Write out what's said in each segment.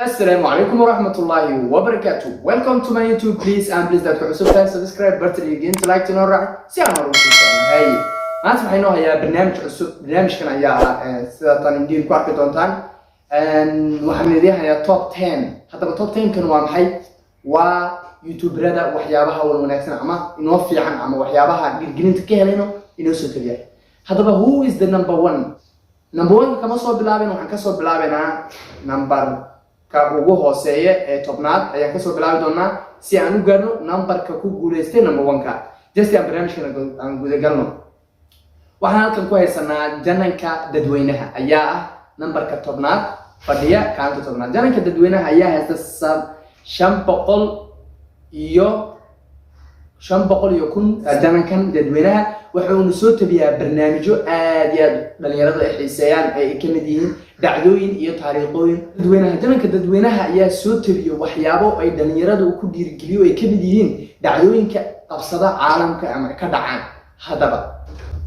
Assalamu alaikum warahmatullahi wabarakatuh. Welcome to my YouTube. Please that ku cusub tahay subscribe button again to like to know right. Si aan ugu soo maanta waxaan noo hayaa barnaamij cusub. Barnaamijkan ayaa sida tan indiin ku arki doontaan waxaan idin hayaa top 10. Hadaba top 10 kan waa maxay? Waa YouTuberada waxyaabaha wanaagsan ama inoo fiican ama waxyaabaha girgirinta ka helayno inoo soo tabiya. Hadaba who is the number 1? Number 1 kama soo bilaabeen, waxaan ka soo bilaabeynaa number ka ugu hooseeya ee tobnaad ayaan ka soo bilaabi doonaa si aan u gaarno numberka ku guuleystay number 1ka. Just aan barnaamijkan aan guda galno. Waxaan halkan ku haysanaa jananka dadweynaha ayaa ah numberka tobnaad fadhiya kaanta tobnaad. Jananka dadweynaha ayaa haysta 500 iyo 500,000 janankan dadweynaha wuxuu soo tabiyaa barnaamijyo aad iyo aad dhalinyarada ay xiiseeyaan ay ka mid yihiin dhacdooyin iyo taariikhooyin dadweynaha. Jananka dadweynaha ayaa soo tabiyo waxyaabo ay dhalinyaradu ku dhiirigeliyo ay ka mid yihiin dhacdooyinka qabsada caalamka ama ka dhacaan. Hadaba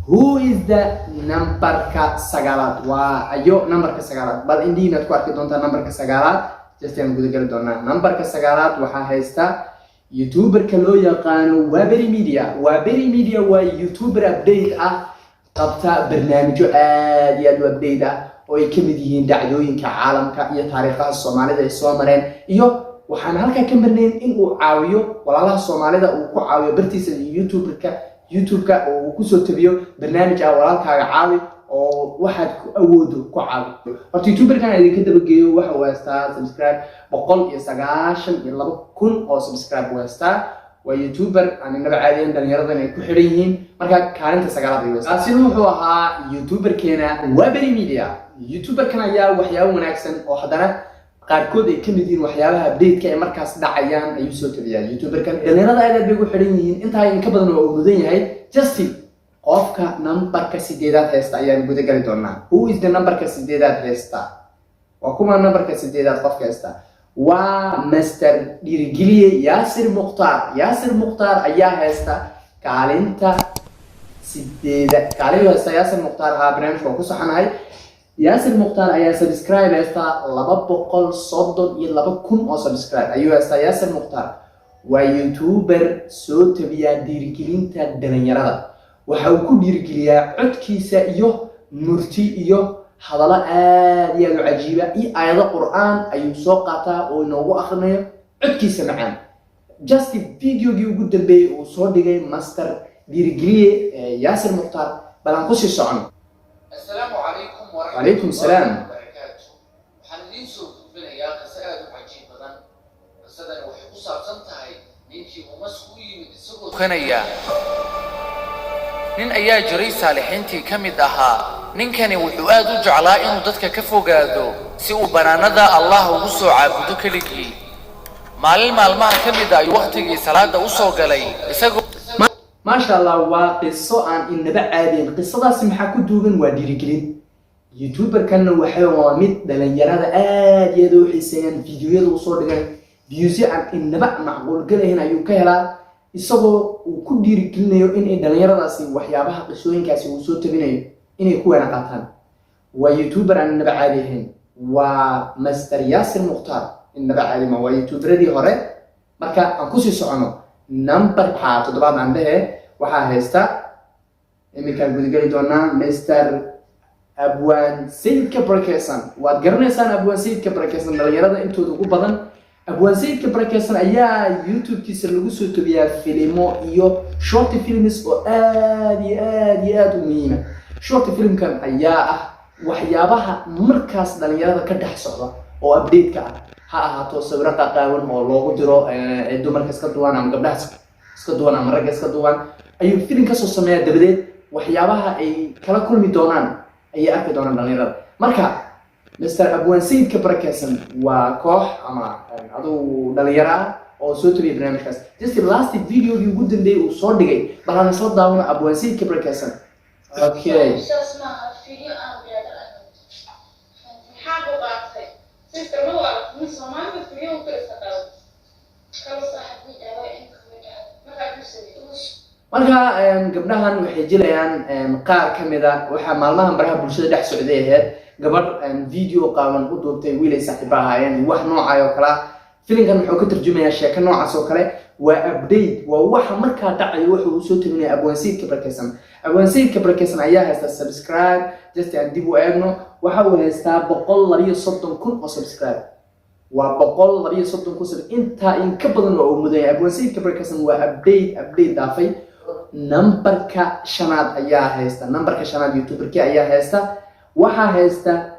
who is the numberka 9? waa ayo numberka 9 bal indiinaad ku arki doontaa numberka 9. just aan guda gali doonaa numberka 9 waxaa haysta YouTuberka loo yaqaano Waberi Media. Waberi Media waa YouTuber update ah qabta barnaamijyo aad iyo aad u update ah oo ay ka mid yihiin dhacdooyinka caalamka iyo taariikhaha Soomaalida ay soo mareen iyo waxaan halka ka marnayn in uu caawiyo walaalaha Soomaalida uu ku caawiyo bartiisa YouTube-ka oo uu ku soo tabiyo barnaamij ah walaalkaaga caawi oo waxaad ku awoodo ku caawiyo. Horta YouTuberkan idinka daba geeyo waxa uu haystaa subscribe 192,000 oo subscribe uu haystaa. waa YouTuber aan inaba caadiyan dhalinyaradan ay ku xiran yihiin marka kaalinta 9aad ayuu haystaa. Sidoo wuxuu ahaa YouTuberkeena Waberi Media. YouTuberkan ayaa waxyaabo wanaagsan oo haddana qaarkood ay ka mid yihiin waxyaabaha update-ka ee markaas dhacayaan ayuu soo tabiyaa. YouTuberkan dhalinyarada aad bay ugu xiran yihiin inta in ka badan oo uu mudan yahay. Justin qofka numberka 8aad haysta ayaan guda gali doonaa. Who is the numberka 8aad haysta? waa kuma numberka 8aad qofka haysta? waa Mr. Dirigiliye Yasir Mukhtar. Yasir Mukhtar ayaa haysta kaalinta 8. kaalinta haysta Yasir Mukhtar barnaamijka ku saxanahay. Yasir Mukhtar ayaa subscribe haysta 232,000 oo subscribe ayuu haysta. Yasir Mukhtar waa YouTuber soo tabiya dhiirigelinta dhalinyarada. waxa uu ku dhiirigeliyaa codkiisa iyo murti iyo hadallo aad iyo aad u cajiiba iyo aayado qur'aan ayuu soo qaataa oo inoogu akhrinayo codkiisa macaan. just videogii ugu dambeeyay uu soo dhigay Mr. Dirigiliye Yasir Mukhtar balan ku sii socono. Assalamu alaykum wa Alaykum salaam. waxaan idin soo gudbinayaa qiso aad u cajiib badan. qisadan waxay ku saabsan tahay ninkii umas u yimid isagoo kanaya. nin ayaa jiray saalixiintii ka mid ahaa. ninkani wuxuu aad u jeclaa inuu dadka ka fogaado si uu banaanada Allah ugu soo caabudo keligii. maalin maalmaha ka mid ah ayuu waqtigii salaada u soo galay isagoo ما شاء الله وقصة عن النبأ عادين. قصة دا سمحة كدوغن وديريكلين يوتيوبر كان وحوامد دلن يرادا آد يدو حسين فيديو يدو صور دقان بيوزي عن النبأ معقول قال هنا يوكيلا يساقو وكل ديريكلين يو إن دلن يرادا سي وحيابها قصوين كاسي وصور تبينيو إن يكون قاتل. ويوتيوبر عن النبأ عادين ومستر ياسر مختار النبأ عادين ويوتيوبر دي هوري مركا أنكوسي سعنو number toddobaad aan dhahe waxaa haysta iminka gudgali doonaa Mr. Abwan Sayidka Barakesan. waad garanaysaan Abwan Sayidka Barakesan dhalinyarada intooda ugu badan. Abwan Sayidka Barakesan ayaa YouTube-kiisa lagu soo tabiyaa filimo iyo short films oo aad iyo aad u muhiim ah. short filmkan ayaa ah waxyaabaha markaas dhalinyarada ka dhex socda oo update-ka ah. ha ahaato sawirro qaqaawan oo loogu diro dumarka iska duwan ama gabdhaha iska duwan ama ragga iska duwan ayuu film ka soo sameeyaa. dabadeed waxyaabaha ay kala kulmi doonaan ayay arki doonaan dhalinyarada. marka Mr. Abwan Sayidka Barakesan waa koox ama aduu dhalinyaro ah oo soo tabiya barnaamijkaas. just last videogii ugu dambeeyay uu soo dhigay bal aan soo daawano Abwan Sayidka Barakesan. okay marka gabdhahan waxay jilayaan qaar kamid ah waxa maalmahan baraha bulshada dhex socday ahayd gabadh video qaaban u duubtay wiil ay saaxiibo ahaayeen wax noocaay oo kale filimkan wuxuu ka tarjumayaa sheeko noocaas oo kale waa update waa waxa markaa dhacayo wuxuu soo taginaya abwaansiidka barakeysan abwaansiidka barakeysan ayaa haysta subscribe just aan dib u eegno waxa uu haystaa 132,000 oo subscribe waa 132,000 inta in ka badan oo mudan abwaansiidka barakeysan waa update dhaafay numberka shanaad ayaa haysta numberka shanaad youtuberkii ayaa haysta waxa haysta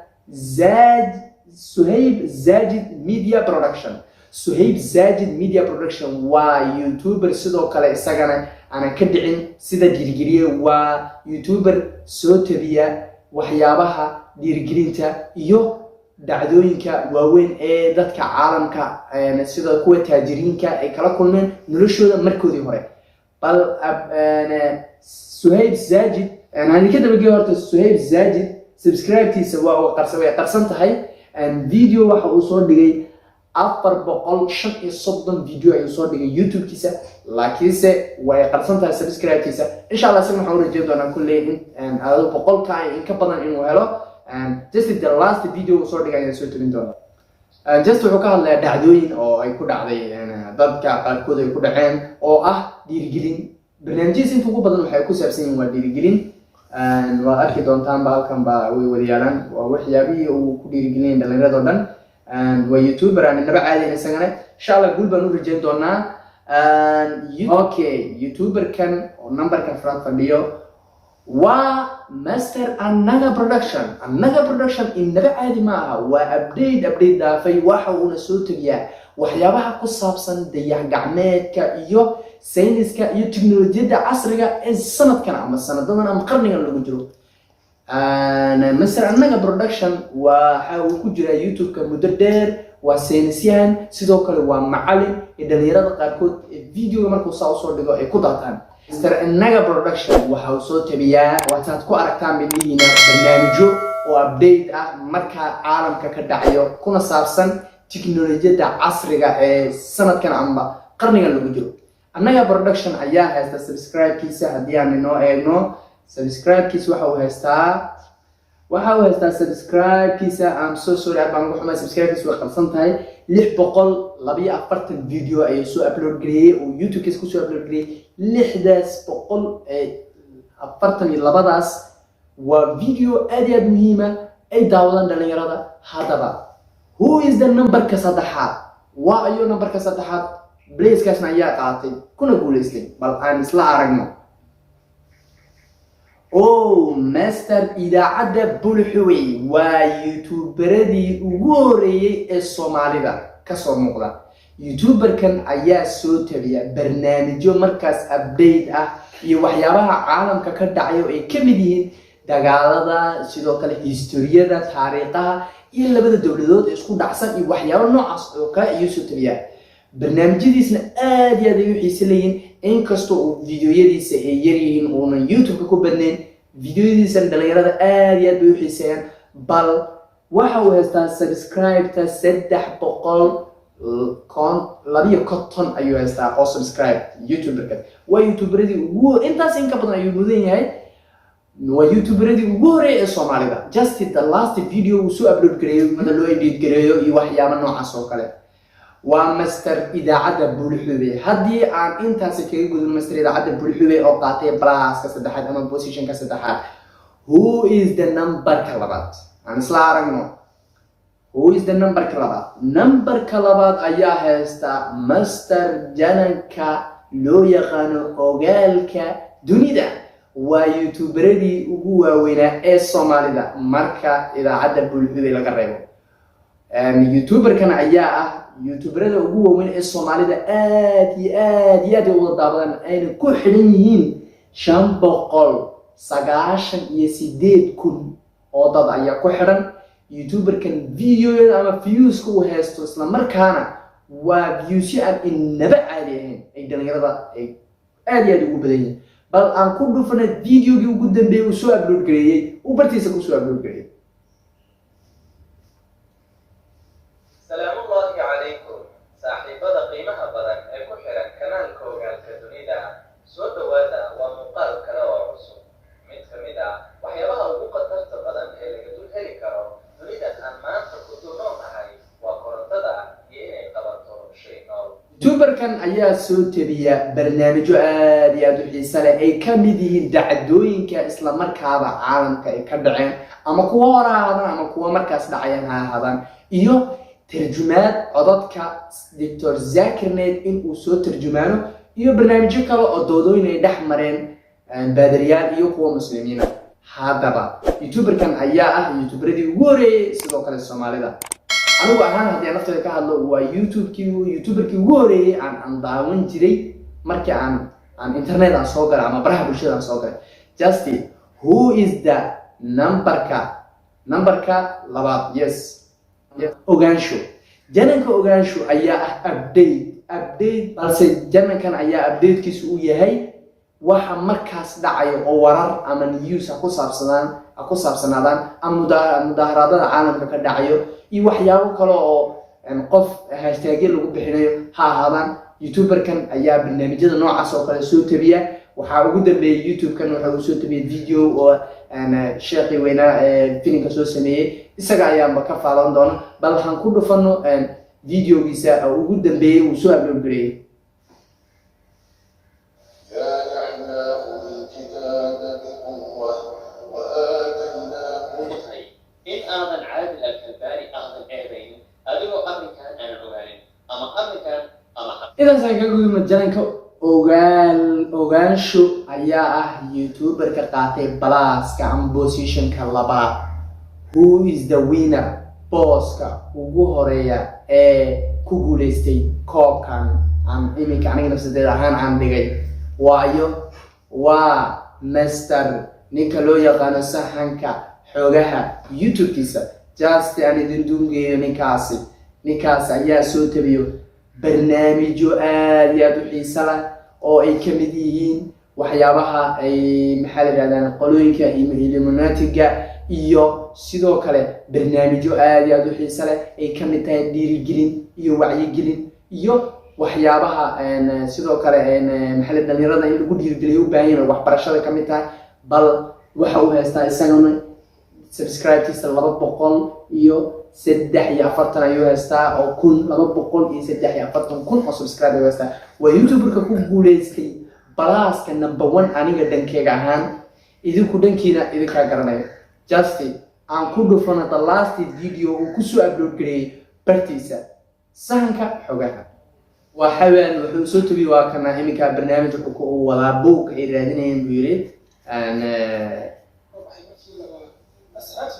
Suhaib Zajid Media Production Suhaib Zajid Media Production waa youtuber sidoo kale isagana aan ka dhicin sida dhiirigeliye waa youtuber soo tabiya waxyaabaha dhiirigelinta iyo dhacdooyinka waaweyn ee dadka caalamka sida kuwa taajiriinka ay kala kulmeen noloshooda markoodii hore bal Suhaib Zajid aan ka dabagay horta Suhaib Zajid subscribe-tiisa waa qarsan tahay video waxa uu soo dhigay 435 video ayuu soo dhigay YouTube-kiisa laakiinse way qarsan tahay subscribe-tiisa insha Allah sidoo waxaan rajeyn doonaa kullee in aad 100 in ka badan inuu helo just the last video uu soo dhigay ayaan soo tabin doonaa just wuxuu ka hadlayaa dhacdooyin oo ay ku dhacday dadka qaarkood ay ku dhaceen oo ah dhiirigelin barnaamijyada inta ugu badan waxay ku saabsan yihiin waa dhiirigelin waa arki doontaan halkan ba way wadayaalaan waa waxyaabihii uu ku dhiirigelin dhalinyarada oo dhan waa youtuber aan naba caadi isagana insha Allah guul baan u rajeyn doonaa okay youtuber kan oo numberka front fadhiyo waa Master Annaga Production in naba caadi ma aha waa update dhaafay waxa uu soo tagiyaa waxyaabaha ku saabsan dayax gacmeedka iyo sayniska iyo tiknoolajiyada casriga ee sanadkan ama sanadadan ama qarnigan lagu jiro Master Annaga Production waxa uu ku jira YouTube-ka muddo dheer waa saynisyahan sidoo kale waa macallin ee dhalinyarada qaarkood video markuu soo dhigo ay ku daataan Master Annaga Production waxa uu soo tabiyaa waxaad ku aragtaan midniina barnaamijyo oo update ah marka caalamka ka dhacayo kuna saabsan tiknoolajiyada casriga ee sanadkan ama qarnigan lagu jiro Annaga Production ayaa haysta subscribe-kiisa hadii aan inoo eegno subscribe-kiisa waxa uu haystaa subscribe-kiisa I'm so sorry abaan ugu xumay subscribe-kiisa way qalsan tahay 642 video ayuu soo upload gareeyay oo YouTube-kiisa ku soo upload gareeyay 642daas waa video aad iyo aad muhiim ah ay daawadaan dhalinyarada hadaba who is the numberka saddexaad waa ayo numberka saddexaad Blaze-kaasna ayaa qaatay kuna guuleystay bal aan isla aragno Master idaacada Bulxuwey waa youtuberadii ugu horeeyay ee Soomaalida ka soo muuqda youtuberkan ayaa soo tabiya barnaamijyo markaas update ah iyo waxyaabaha caalamka ka dhacayo ay ka mid yihiin dagaalada sidoo kale historiyada taariikhaha iyo labada dawladood isku dhacsan iyo waxyaabo noocaas oo kale ayuu soo tabiya barnaamijyadiisna aad iyo aad ay u xiiso leeyihiin inkastoo uu videoyadiisa ay yar yihiin oo YouTube-ka ku badnayn videoyadiisa dhalinyarada aad iyo aad bay u xiiseeyaan bal waxa uu haystaa subscribe-ta 350 ayuu haystaa oo subscribe YouTuber-ka waa YouTuberadii ugu intaas in ka badan ayuu mudan yahay waa YouTuberadii ugu horeeyay ee Soomaalida just the last video uu soo upload gareeyo mada loo edit gareeyo iyo waxyaabo noocaas oo kale waa Master idaacada Bulxuwey hadii aan intaas kaga gudubno Master idaacada Bulxuwey oo qaatay plus-ka saddexaad ama position-ka saddexaad who is the numberka labaad aan isla aragno who is the numberka labaad ayaa haysta Master Jananka loo yaqaano ogaalka dunida waa youtuberadii ugu waaweynaa ee Soomaalida marka idaacada Bulxuwey laga reebo youtuberkan ayaa ah youtuberada ugu waaweyn ee Soomaalida aad iyo aad u daabadan ayna ku xiran yihiin 598,000 oo dad ayaa ku xiran youtuberkan videoyada ama views-ka uu haysto isla markaana waa views aan inaba caadi ahayn ay dhalinyarada ay aad iyo aad ugu badan yihiin bal aan ku dhufana videogii ugu dambeeyay uu soo upload gareeyay uu bartiisa ku soo upload gareeyay saaxiibada qiimaha badan ee ku xiran kanaalka ogaalka dunida soo dhawaada waa muuqaal kale oo cusub mid ka mid ah waxyaabaha ugu khatarta badan ee laga dul heli karo youtuberkan ayaa soo tabiya barnaamijyo aad iyo aad u xiiso leh ay ka mid yihiin dhacdooyinka isla markaaba caalamka ay ka dhaceen ama kuwa hore ha ahaadaan ama kuwa markaas dhacayaan ha ahaadaan iyo tarjumaad codadka Dr. Zakir Naik in uu soo tarjumaano iyo barnaamijyo kale oo doodooyin ay dhex mareen baadariyaal iyo kuwa muslimiin haddaba youtuberkan ayaa ah youtuberadii ugu horeeyay sidoo kale Soomaalida anigu ahaan haddii aan naftayda ka hadlo waa youtuberkii ugu horeeyay aan daawan jiray markii aan internet aan soo galay ama baraha bulshada aan soo galay just who is the numberka labaad yes ogaansho jananka ogaansho ayaa ah update balse janankan ayaa updatekiisu uu yahay waxa markaas dhacayo oo warar ama news ku saabsanaadaan ama mudaharaadada caalamka ka dhacayo iyo waxyaabo kale oo qof hashtag lagu bixinayo ha ahaadaan youtuberkan ayaa barnaamijyada noocaas oo kale soo tabiya waxa ugu dambeeyay youtubekan waxa uu soo tabiyay video oo sheekhi weynaa filimka soo sameeyay isaga ayaanba ka faalan doona bal waxaan ku dhufano videogiisa ugu dambeeyay uu soo upload gareeyay idan saan kaga gudubno jananka ogaansho ayaa ah youtuberka qaatay balaaska ama positionka labaad who is the winner booska ugu horeeya ee ku guuleystay koobkan aan iminka aniga nafsadeeda ahaan aan dhigay waayo waa master ninka loo yaqaano sahanka xogaha youtube-kiisa just aan idin duungeeyo ninkaas ayaa soo tabiyo barnaamijyo aad iyo aad u xiiso leh oo ay ka mid yihiin waxyaabaha ay maxaa la yidhahdaan qolooyinka illuminatiga iyo sidoo kale barnaamijyo aad iyo aad u xiiso leh ay ka mid tahay dhiirigelin iyo wacyigelin iyo waxyaabaha sidoo kale maxaa la dhalinyarada in lagu dhiirigeliyo u baahan yahay waxbarashada ka mid tahay bal waxa uu haystaa isagana subscribe-kiisa 243 ayuu haystaa oo 243 oo subscribe ayuu haystaa waa youtuberka ku guuleystay balaaska number 1 aniga dhankeyga ahaan idinku dhankiina idinkaa garanayo just aan ku dhufano the last video uu kusoo upload gareeyay bartiisa sahanka xogaha waa xawaan wuxuu soo tabi waa kana iminka barnaamij uu wadaa book ay raadinayeen buu yiri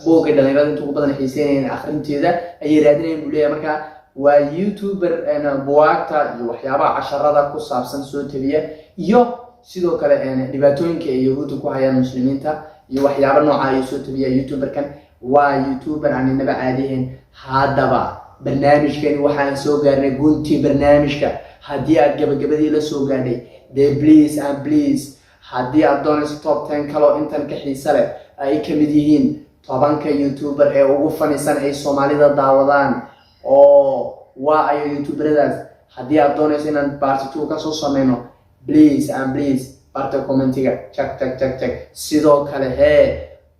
book dhalinyarada inta ugu badan xiiseynayeen akhrinteeda ay raadinayeen buu leeyahay marka waa youtuber buwaagta iyo waxyaabaha casharada ku saabsan soo tabiya iyo sidoo kale dhibaatooyinka ay yahuudda ku hayaan muslimiinta iyo waxyaabo nooca ay soo tabiya youtuberkan waa youtuber aan inaba caadihin haddaba barnaamijkani waxaan soo gaarnay guntii barnaamijka haddii aad gabagabadii la soo gaadhay dee please haddii aad doonayso top 10 kaloo intan ka xiisa leh ay ka mid yihiin 10ka youtuber ee ugu fanisan ay Soomaalida daawadaan oo waa ay youtuberadaas haddii aad doonayso inaan part 2 ka soo sameyno please barta commentiga check sidoo kale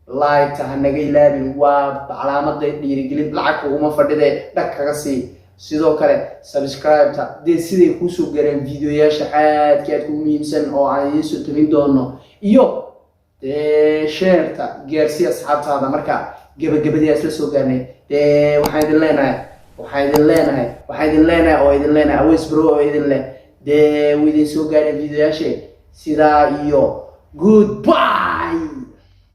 like ha naga ilaabin waa calaamada dhiirigelin lacag uguma fadhide dhag kaga sii sidoo kale subscribe-ta dee siday kusoo gareen videoyaasha aad ku muhiimsan oo aan idiin soo tabin doono iyo dee share-ta gaarsii asxaabtaada marka gabagabadii isla soo gaarnay dee waxaan idin leenahay aways bro oo idin leh dee way idin soo gaareen videoyaasha sidaa iyo goodbye.